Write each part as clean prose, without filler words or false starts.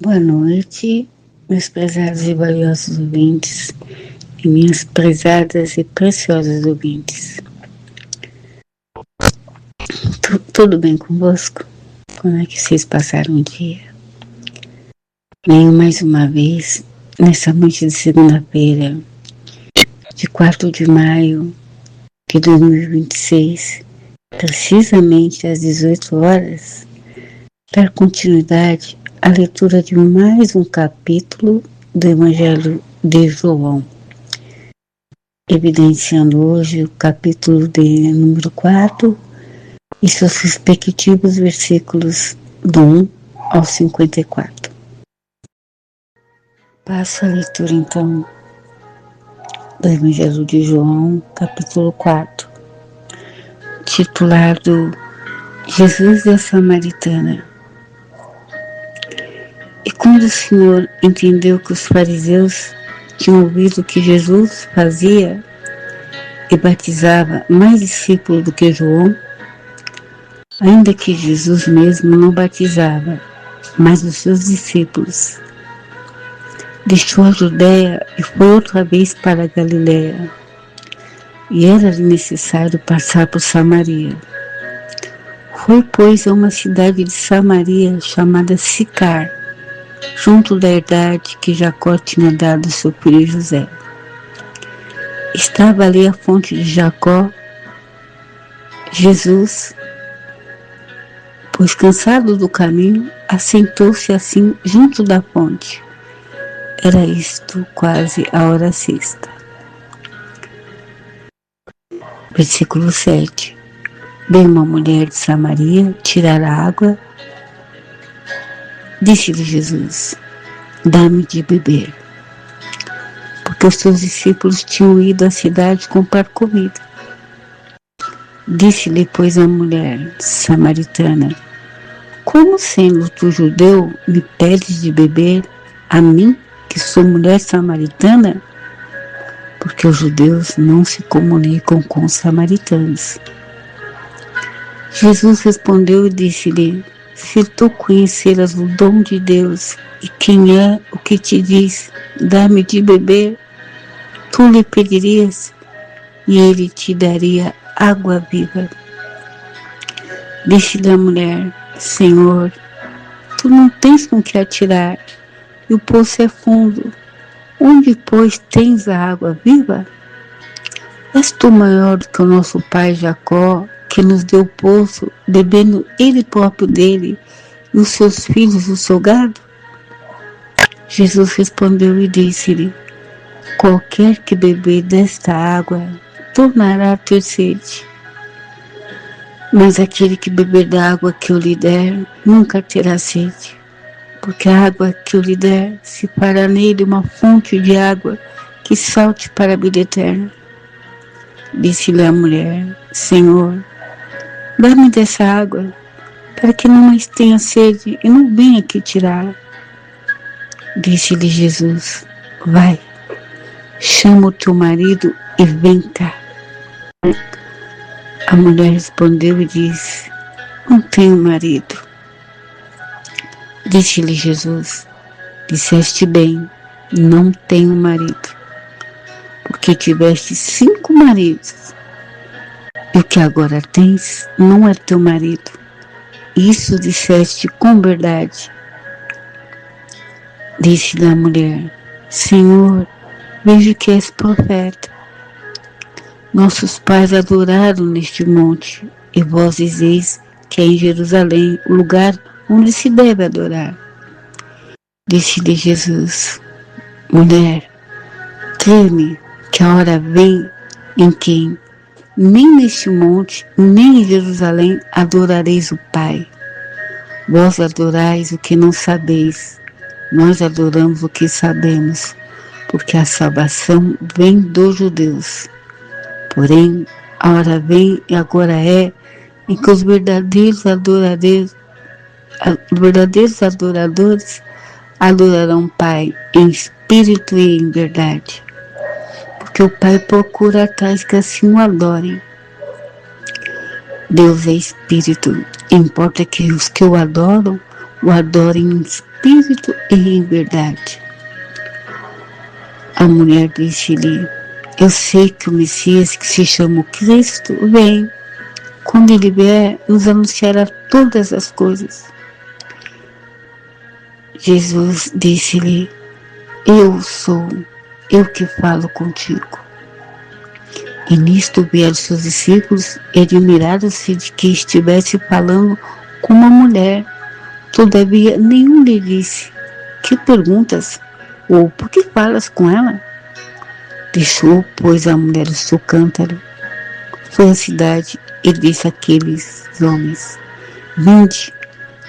Boa noite, meus prezados e valiosos ouvintes e minhas prezadas e preciosas ouvintes. Tudo bem convosco? Como é que vocês passaram o dia? Venho mais uma vez, nessa noite de segunda-feira, de 4 de maio de 2026, precisamente às 18 horas, dar continuidade à leitura de mais um capítulo do Evangelho de João, evidenciando hoje o capítulo de número 4 e seus respectivos versículos do 1 ao 54. Passo a leitura então do Evangelho de João, capítulo 4, titulado Jesus e a Samaritana. E quando o Senhor entendeu que os fariseus tinham ouvido que Jesus fazia e batizava mais discípulos do que João, ainda que Jesus mesmo não batizava, mas os seus discípulos, deixou a Judéia e foi outra vez para a Galiléia, e era-lhe necessário passar por Samaria. Foi, pois, a uma cidade de Samaria chamada Sicar, junto da herdade que Jacó tinha dado ao seu filho José. Estava ali a fonte de Jacó. Jesus, pois cansado do caminho, assentou-se assim junto da fonte. Era isto quase a hora sexta. Versículo 7. Veio uma mulher de Samaria tirar a água. Disse-lhe Jesus: dá-me de beber. Porque os seus discípulos tinham ido à cidade comprar comida. Disse-lhe, pois, a mulher samaritana: como sendo tu judeu, me pedes de beber a mim, que sou mulher samaritana? Porque os judeus não se comunicam com os samaritanos. Jesus respondeu e disse-lhe: se tu conheceras o dom de Deus e quem é o que te diz, dá-me de beber, tu lhe pedirias e ele te daria água viva. Disse-lhe a mulher: Senhor, tu não tens com que atirar e o poço é fundo. Onde, pois, tens a água viva? És tu maior do que o nosso pai Jacó, que nos deu o poço, bebendo ele próprio dele, e os seus filhos o seu gado? Jesus respondeu e disse-lhe: qualquer que beber desta água tornará a ter sede. Mas aquele que beber da água que eu lhe der, nunca terá sede, porque a água que eu lhe der se fará nele uma fonte de água que salte para a vida eterna. Disse-lhe a mulher: Senhor, dá-me dessa água, para que não mais tenha sede e não venha aqui tirar. Disse-lhe Jesus: vai, chama o teu marido e vem cá. A mulher respondeu e disse: não tenho marido. Disse-lhe Jesus: disseste bem, não tenho marido, porque tiveste 5 maridos, e o que agora tens não é teu marido. Isso disseste com verdade. Disse-lhe a mulher: Senhor, vejo que és profeta. Nossos pais adoraram neste monte, e vós dizeis que é em Jerusalém o lugar onde se deve adorar. Disse-lhe Jesus: mulher, crê-me que a hora vem em que nem neste monte, nem em Jerusalém adorareis o Pai. Vós adorais o que não sabeis, nós adoramos o que sabemos, porque a salvação vem dos judeus. Porém, a hora vem e agora é em que os verdadeiros adoradores adorarão o Pai em espírito e em verdade, porque o Pai procura tais que assim o adorem. Deus é espírito, importa que os que o adoram o adorem em espírito e em verdade. A mulher disse-lhe: eu sei que o Messias, que se chama Cristo, vem. Quando ele vier, nos anunciará todas as coisas. Jesus disse-lhe: eu sou, eu que falo contigo. E nisto vieram seus discípulos e admiraram-se de que estivesse falando com uma mulher. Todavia, nenhum lhe disse: que perguntas? Ou por que falas com ela? Deixou, pois, a mulher o seu cântaro, foi à cidade e disse àqueles homens: vinde,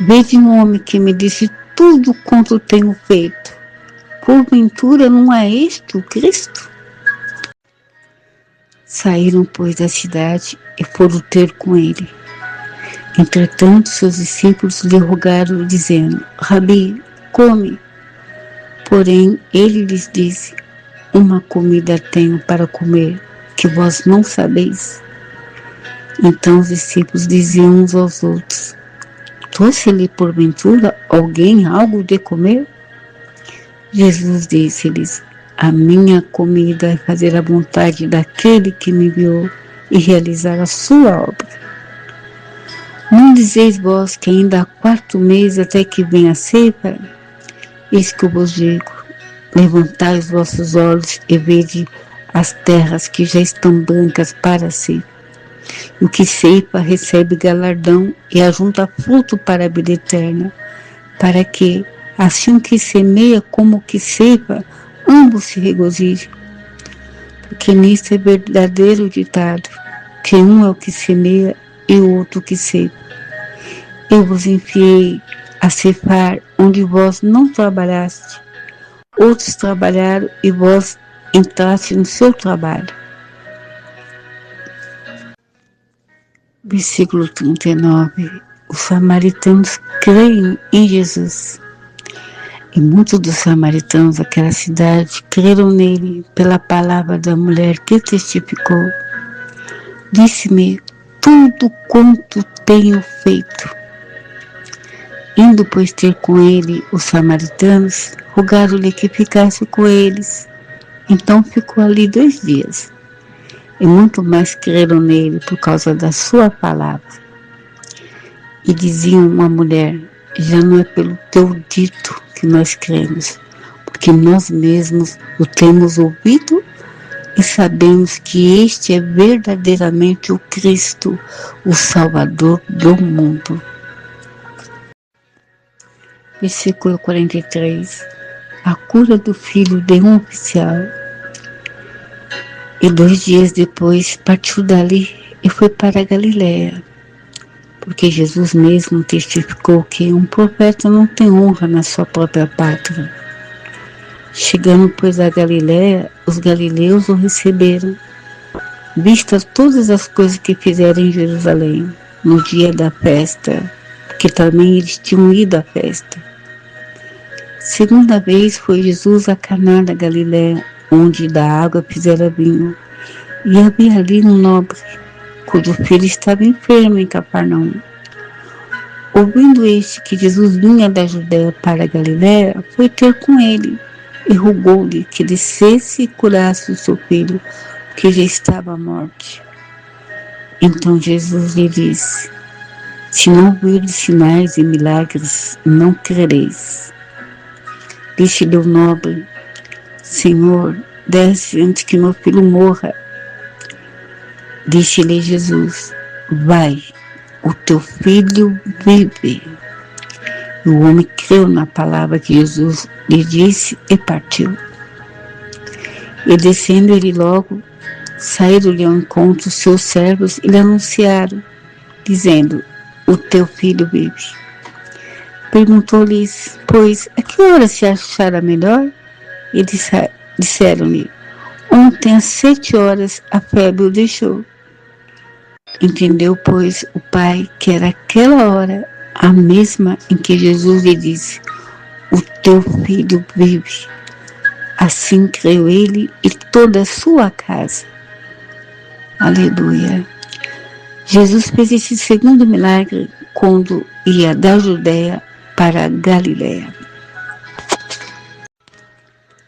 vede um homem que me disse tudo quanto tenho feito. Porventura não é este o Cristo? Saíram, pois, da cidade e foram ter com ele. Entretanto, seus discípulos lhe rogaram, dizendo: Rabi, come. Porém, ele lhes disse: uma comida tenho para comer, que vós não sabeis. Então os discípulos diziam uns aos outros: trouxe-lhe porventura alguém algo de comer? Jesus disse-lhes: a minha comida é fazer a vontade daquele que me enviou e realizar a sua obra. Não dizeis vós que ainda há 4 meses até que venha a ceifa? Eis que eu vos digo: levantai os vossos olhos e vede as terras que já estão brancas para a ceifa. O que ceifa recebe galardão e ajunta fruto para a vida eterna, para que, assim o que semeia como o que ceifa, ambos se regozijem. Porque nisto é verdadeiro ditado, que um é o que semeia e o outro o que ceifa. Eu vos enviei a ceifar onde vós não trabalhaste. Outros trabalharam e vós entraste no seu trabalho. Versículo 39. Os samaritanos creem em Jesus. E muitos dos samaritanos daquela cidade creram nele pela palavra da mulher que testificou. Disse-me tudo quanto tenho feito. Indo, pois, ter com ele os samaritanos, rogaram-lhe que ficasse com eles. Então ficou ali 2 dias. E muito mais creram nele por causa da sua palavra. E diziam à mulher: já não é pelo teu dito que nós cremos, porque nós mesmos o temos ouvido e sabemos que este é verdadeiramente o Cristo, o Salvador do mundo. Versículo 43. A cura do filho de um oficial. E 2 dias depois partiu dali e foi para a Galiléia, porque Jesus mesmo testificou que um profeta não tem honra na sua própria pátria. Chegando, pois, à Galiléia, os galileus o receberam, vistas todas as coisas que fizeram em Jerusalém, no dia da festa, porque também eles tinham ido à festa. Segunda vez foi Jesus a Caná da Galiléia, onde da água fizera vinho. E havia ali um nobre, cujo filho estava enfermo em Cafarnaum. Ouvindo este que Jesus vinha da Judéia para a Galiléia, foi ter com ele e rogou-lhe que descesse e curasse o seu filho, que já estava à morte. Então Jesus lhe disse: se não virdes sinais e milagres, não crereis. Disse-lhe o nobre: Senhor, desce antes que meu filho morra. Disse-lhe Jesus: vai, o teu filho vive. E o homem creu na palavra que Jesus lhe disse e partiu. E descendo ele logo, saíram-lhe ao encontro os seus servos e lhe anunciaram, dizendo: o teu filho vive. Perguntou-lhes, pois, a que hora se achará melhor? E disseram-lhe: ontem às 7 horas a febre o deixou. Entendeu, pois, o pai que era aquela hora a mesma em que Jesus lhe disse: o teu filho vive. Assim creu ele e toda a sua casa. Aleluia. Jesus fez esse segundo milagre quando ia da Judéia para a Galileia.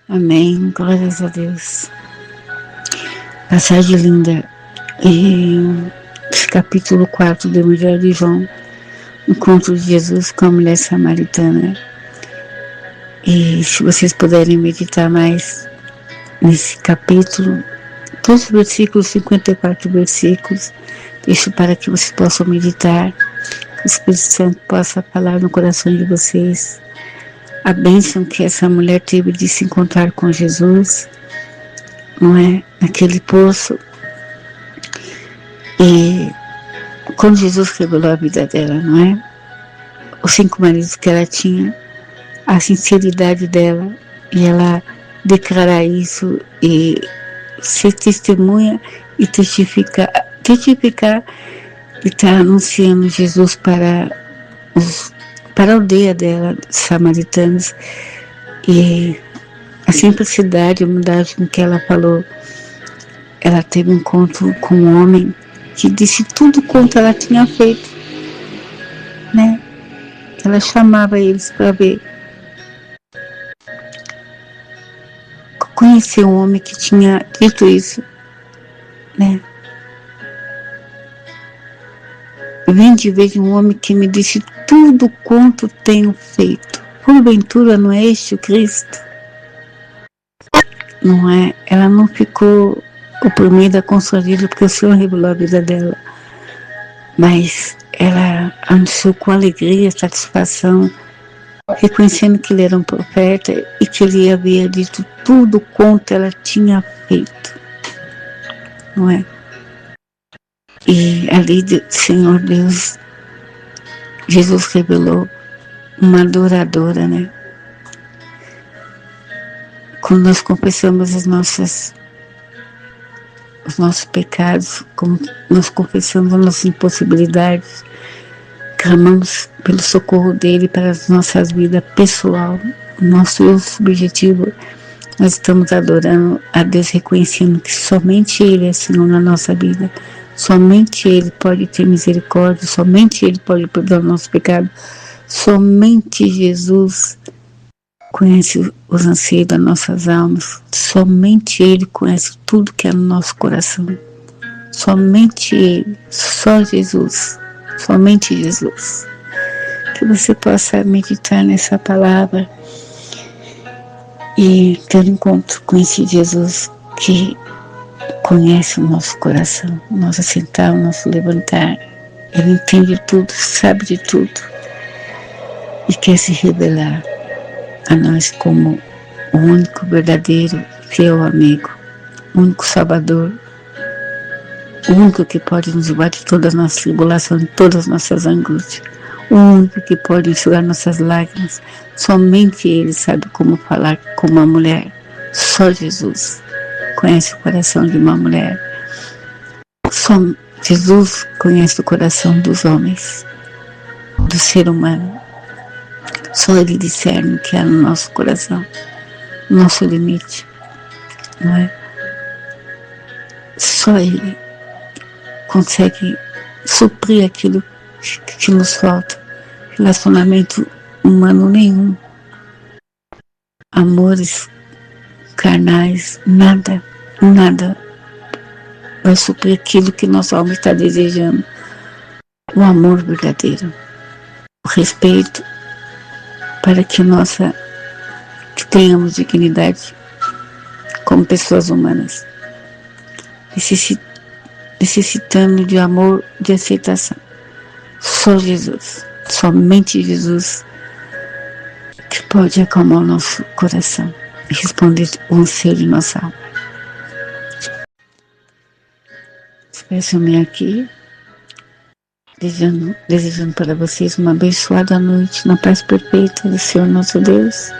Amém, glórias a Deus. Passagem linda. Esse capítulo 4 do Evangelho de João, encontro de Jesus com a mulher samaritana. E se vocês puderem meditar mais nesse capítulo, todos os versículos, 54 versículos, deixo para que vocês possam meditar, que o Espírito Santo possa falar no coração de vocês a bênção que essa mulher teve de se encontrar com Jesus, não é? Naquele poço. E quando Jesus revelou a vida dela, não é? Os 5 maridos que ela tinha, a sinceridade dela, e ela declarar isso e ser testemunha e testificar e estar anunciando Jesus para a aldeia dela, samaritanos, e a simplicidade, a humildade com que ela falou. Ela teve um encontro com um homem que disse tudo quanto ela tinha feito, né? Ela chamava eles para ver. Conheci um homem que tinha dito isso, né? Vim de ver um homem que me disse tudo quanto tenho feito. Porventura não é este o Cristo? Não é? Ela não ficou oprimida, constrangida, porque o Senhor revelou a vida dela. Mas ela anunciou com alegria, satisfação, reconhecendo que ele era um profeta e que ele havia dito tudo quanto ela tinha feito. Não é? E ali, Senhor Deus, Jesus revelou uma adoradora, né? Quando nós confessamos os nossos pecados, como nós confessamos as nossas impossibilidades, clamamos pelo socorro dele para as nossas vidas pessoal, o nosso eu subjetivo, nós estamos adorando a Deus, reconhecendo que somente Ele é Senhor na nossa vida, somente Ele pode ter misericórdia, somente Ele pode perdoar o nosso pecado, somente Jesus conhece os anseios das nossas almas, somente Ele conhece tudo que é no nosso coração, somente Ele, só Jesus, somente Jesus. Que você possa meditar nessa palavra e ter um encontro com esse Jesus que conhece o nosso coração, o nosso sentar, o nosso levantar. Ele entende tudo, sabe de tudo e quer se revelar a nós como o único verdadeiro, fiel amigo, o único Salvador, o único que pode nos livrar de todas as nossas tribulações, de todas as nossas angústias, o único que pode enxugar nossas lágrimas. Somente Ele sabe como falar com uma mulher. Só Jesus conhece o coração de uma mulher. Só Jesus conhece o coração dos homens, do ser humano. Só Ele discerne o que há no nosso coração, no nosso limite, não é? Só Ele consegue suprir aquilo que nos falta. Relacionamento humano nenhum, amores carnais, nada vai suprir aquilo que nossa alma está desejando. O amor verdadeiro, o respeito, para que tenhamos dignidade como pessoas humanas, necessitando de amor, de aceitação. Só Jesus, somente Jesus, que pode acalmar o nosso coração e responder o anseio de nossa alma. Despeço-me aqui, desejando para vocês uma abençoada noite na paz perfeita do Senhor nosso Deus,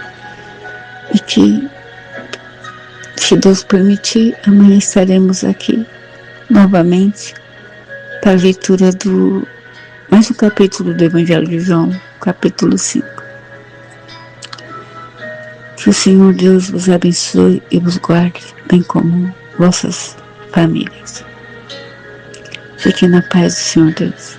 e que, se Deus permitir, amanhã estaremos aqui novamente para a leitura do mais um capítulo do Evangelho de João, capítulo 5. Que o Senhor Deus vos abençoe e vos guarde, bem como vossas famílias. Fiquem na paz do Senhor Deus.